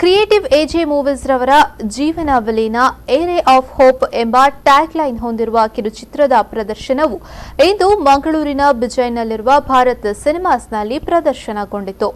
Creative AJ movies ರವರ ಜೀವನ ವಿಲೀನ ಏರೆ ಆಫ್ ಹೋಪ್ ಎಂಬ ಟ್ಯಾಗ್ ಲೈನ್ ಹೊಂದಿರುವ ಕಿರುಚಿತ್ರದ ಪ್ರದರ್ಶನವು ಇಂದು ಮಂಗಳೂರಿನ ಬಿಜೈನಲ್ಲಿರುವ ಭಾರತ್ ಸಿನಿಮಾಸ್ನಲ್ಲಿ ಪ್ರದರ್ಶನಗೊಂಡಿತು.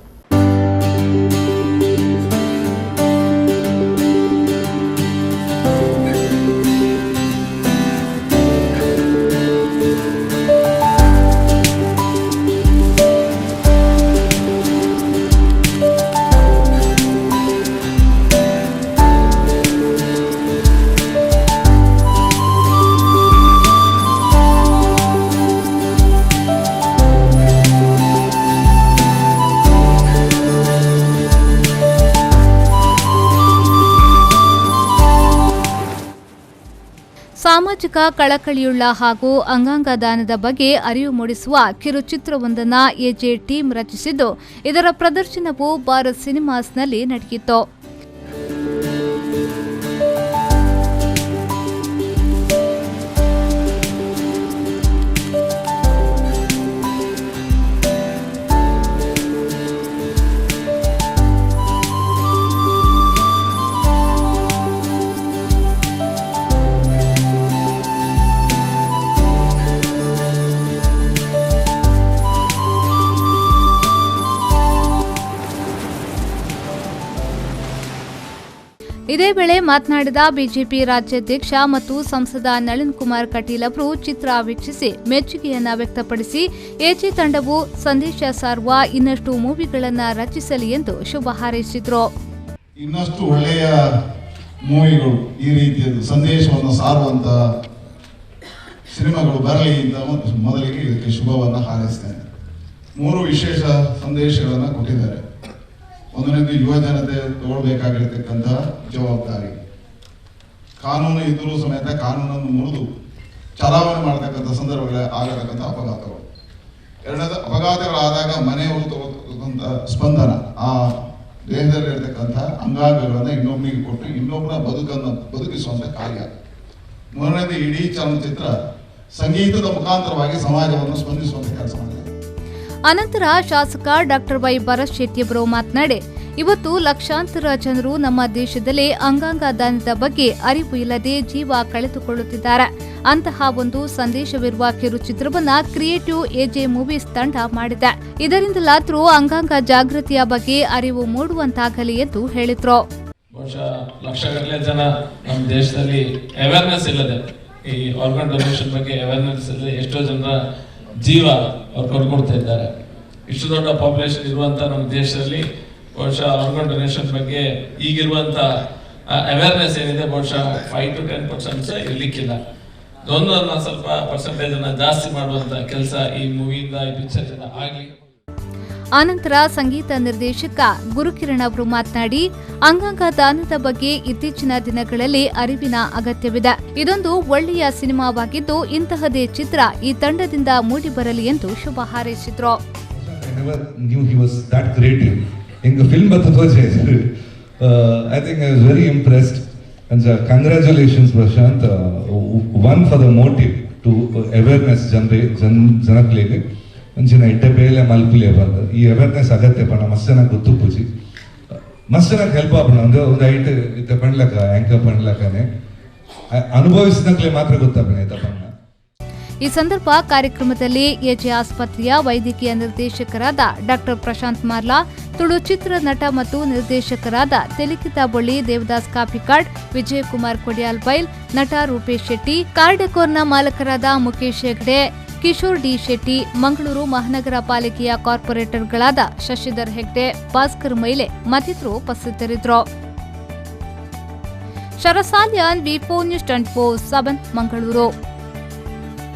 ಸಾಮಾಜಿಕ ಕಳಕಳಿಯುಳ್ಳ ಹಾಗೂ ಅಂಗಾಂಗ ದಾನದ ಬಗ್ಗೆ ಅರಿವು ಮೂಡಿಸುವ ಕಿರುಚಿತ್ರವೊಂದನ್ನು ಎಜೆ ಟೀಮ್ ರಚಿಸಿದ್ದು, ಇದರ ಪ್ರದರ್ಶನವು ಭಾರತ್ ಸಿನಿಮಾಸ್ನಲ್ಲಿ ನಡೆಯಿತು. ಇದೇ ವೇಳೆ ಮಾತನಾಡಿದ ಬಿಜೆಪಿ ರಾಜ್ಯಾಧ್ಯಕ್ಷ ಮತ್ತು ಸಂಸದ ನಳಿನ್ ಕುಮಾರ್ ಕಟೀಲ್ ಅವರು ಚಿತ್ರ ವೀಕ್ಷಿಸಿ ಮೆಚ್ಚುಗೆಯನ್ನ ವ್ಯಕ್ತಪಡಿಸಿ ಎಜೆ ತಂಡವು ಸಂದೇಶ ಸಾರುವ ಇನ್ನಷ್ಟು ಮೂವಿಗಳನ್ನು ರಚಿಸಲಿ ಎಂದು ಶುಭ ಹಾರೈಸಿದರು. ಇನ್ನಷ್ಟು ಒಳ್ಳೆಯ ಮೂವಿಗಳು, ಈ ರೀತಿಯ ಸಂದೇಶವನ್ನು ಸಾರುವಂತ ಸಿನಿಮಾಗಳು ಬರಲಿ ಅಂತ ಮೊದಲಿಗೆ ಇದಕ್ಕೆ ಶುಭವನ್ನು ಹಾರೈಸ್ತೇನೆ. 3 ವಿಶೇಷ ಸಂದೇಶಗಳನ್ನು ಕೊಟ್ಟಿದ್ದಾರೆ. ಒಂದನೇದು ಯುವ ಜನತೆ ತಗೊಳ್ಬೇಕಾಗಿರ್ತಕ್ಕಂಥ ಜವಾಬ್ದಾರಿ, ಕಾನೂನು ಇದ್ದರೂ ಸಮೇತ ಕಾನೂನನ್ನು ಮುರಿದು ಚಲಾವಣೆ ಮಾಡತಕ್ಕಂಥ ಸಂದರ್ಭಗಳ ಆಗತಕ್ಕಂಥ ಅಪಘಾತಗಳು. ಎರಡನೇದು, ಅಪಘಾತಗಳಾದಾಗ ಮನೆಯವರು ತಗೊಳ್ತಕ್ಕಂಥ ಸ್ಪಂದನ, ಆ ದೇಹದಲ್ಲಿ ಇರತಕ್ಕಂಥ ಅಂಗಾಂಗಗಳನ್ನು ಇನ್ನೊಬ್ಬನಿಗೆ ಕೊಟ್ಟು ಇನ್ನೊಬ್ಬನ ಬದುಕಿಸುವಂಥ ಕಾರ್ಯ. ಮೂರನೇದು, ಇಡೀ ಚಲನಚಿತ್ರ ಸಂಗೀತದ ಮುಖಾಂತರವಾಗಿ ಸಮಾಜವನ್ನು ಸ್ಪಂದಿಸುವಂಥ ಕೆಲಸ ಮಾಡಿದೆ. ಅನಂತರ ಶಾಸಕ ಡಾಕ್ಟರ್ ವೈ ಭರತ್ ಶೆಟ್ಟಿ ಅವರು ಮಾತನಾಡಿ, ಇವತ್ತು ಲಕ್ಷಾಂತರ ಜನರು ನಮ್ಮ ದೇಶದಲ್ಲಿ ಅಂಗಾಂಗ ದಾನದ ಬಗ್ಗೆ ಅರಿವು ಇಲ್ಲದೆ ಜೀವ ಕಳೆದುಕೊಳ್ಳುತ್ತಿದ್ದಾರೆ. ಅಂತಹ ಒಂದು ಸಂದೇಶವಿರುವ ಕಿರುಚಿತ್ರವನ್ನ ಕ್ರಿಯೇಟಿವ್ ಎಜೆ ಮೂವೀಸ್ ತಂಡ ಮಾಡಿದೆ. ಇದರಿಂದಲಾದರೂ ಅಂಗಾಂಗ ಜಾಗೃತಿಯ ಬಗ್ಗೆ ಅರಿವು ಮೂಡುವಂತಾಗಲಿ ಎಂದು ಹೇಳಿದ್ರು. ಬಹುಶಃ ಲಕ್ಷಗಟ್ಟಲೆ ಜನ ನಮ್ಮ ದೇಶದಲ್ಲಿ ಅವೇರ್ನೆಸ್ ಇಲ್ಲದೆ, ಈ ಆರ್ಗನ್ ಡೊನೇಷನ್ ಬಗ್ಗೆ ಅವೇರ್ನೆಸ್ ಇಲ್ಲದೆ ಎಷ್ಟೋ ಜನರ ಜೀವ ಅವ್ರು ಕೊಡ್ಕೊಡ್ತಾ ಇದ್ದಾರೆ. ಇಷ್ಟು ದೊಡ್ಡ ಪಾಪ್ಯುಲೇಷನ್ ಇರುವಂತ ನಮ್ಮ ದೇಶದಲ್ಲಿ ಬಹುಶಃ ಆರ್ಗನ್ ಡೊನೇಷನ್ ಬಗ್ಗೆ ಈಗಿರುವಂತ ಅವೇರ್ನೆಸ್ ಏನಿದೆ ಬಹುಶಃ 5 to 10% ಇರ್ಲಿಕ್ಕಿಲ್ಲ. ಒಂದೊಂದನ್ನ ಸ್ವಲ್ಪ ಪರ್ಸೆಂಟೇಜ್ ಅನ್ನ ಜಾಸ್ತಿ ಮಾಡುವಂತ ಕೆಲಸ ಈ ಮೂವಿಯಿಂದ, ಈ ಪಿಕ್ಚರ್ ಇಂದ ಆಗ್ಲಿ. ಆನಂತರ ಸಂಗೀತ ನಿರ್ದೇಶಕ ಗುರುಕಿರಣ್ ಅವರು ಮಾತನಾಡಿ, ಅಂಗಾಂಗ ದಾನದ ಬಗ್ಗೆ ಇತ್ತೀಚಿನ ದಿನಗಳಲ್ಲಿ ಅರಿವಿನ ಅಗತ್ಯವಿದೆ. ಇದೊಂದು ಒಳ್ಳೆಯ ಸಿನಿಮಾವಾಗಿದ್ದು, ಇಂತಹದೇ ಚಿತ್ರ ಈ ತಂಡದಿಂದ ಮೂಡಿಬರಲಿ ಎಂದು ಶುಭ ಹಾರೈಸಿದ್ರು. I think I was very impressed and congratulations Prashant, one for the motive to awareness ಜನಗಳಿಗೆ ಅಂಚಿನ ಇಟ್ಟೆ ಬೇಲೆ ಮಲ್ಪುಲೆ ಬಂದು ಈ ಅವೇರ್ನೆಸ್ ಅಗತ್ಯ ಪಣ ಮಸ್ತ್ ಗೊತ್ತು ಪೂಜಿ ಮಸ್ತ್ ಹೆಲ್ಪ್ ಆಪಣ ಒಂದು ಐಟ್ ಇತ್ತ ಪಣ್ಲಕ ಆಂಕರ್ ಪಣ್ಲಕನೆ ಅನುಭವಿಸಿದಂಕ್ಲೆ ಮಾತ್ರ ಗೊತ್ತಾಪಣ ಇತ್ತ ಈ ಸಂದರ್ಭ ಕಾರ್ಯಕ್ರಮದಲ್ಲಿ ಎಜೆ ಆಸ್ಪತ್ರೆಯ ವೈದ್ಯಕೀಯ ನಿರ್ದೇಶಕರಾದ ಡಾಕ್ಟರ್ ಪ್ರಶಾಂತ್ ಮಾರ್ಲಾ, ತುಳು ಚಿತ್ರ ನಟ ಮತ್ತು ನಿರ್ದೇಶಕರಾದ ತೆಲಿಕಿತ ಬೊಳ್ಳಿ ದೇವದಾಸ್ ಕಾಪಿಕಾಡ್, ವಿಜಯಕುಮಾರ್ ಕೊಡಿಯಾಲ್ ಬೈಲ್, ನಟ ರೂಪೇಶ್ ಶೆಟ್ಟಿ, ಕಾರ್ಡೆಕೋರ್ನ ಮಾಲಕರಾದ ಮುಖೇಶ್ ಹೆಗ್ಡೆ, ಕಿಶೋರ್ ಡಿ ಶೆಟ್ಟಿ, ಮಂಗಳೂರು ಮಹಾನಗರ ಪಾಲಿಕೆಯ ಕಾರ್ಪೊರೇಟರ್ಗಳಾದ ಶಶಿಧರ್ ಹೆಗ್ಡೆ, ಭಾಸ್ಕರ್ ಮೈಲೆ ಮತ್ತಿತರರು ಉಪಸ್ಥಿತರಿದ್ದರು. ಶರಸಾಲಿಯಾನ್ ವಿ4 ನ್ಯೂಸ್ 24/7 ಮಂಗಳೂರು.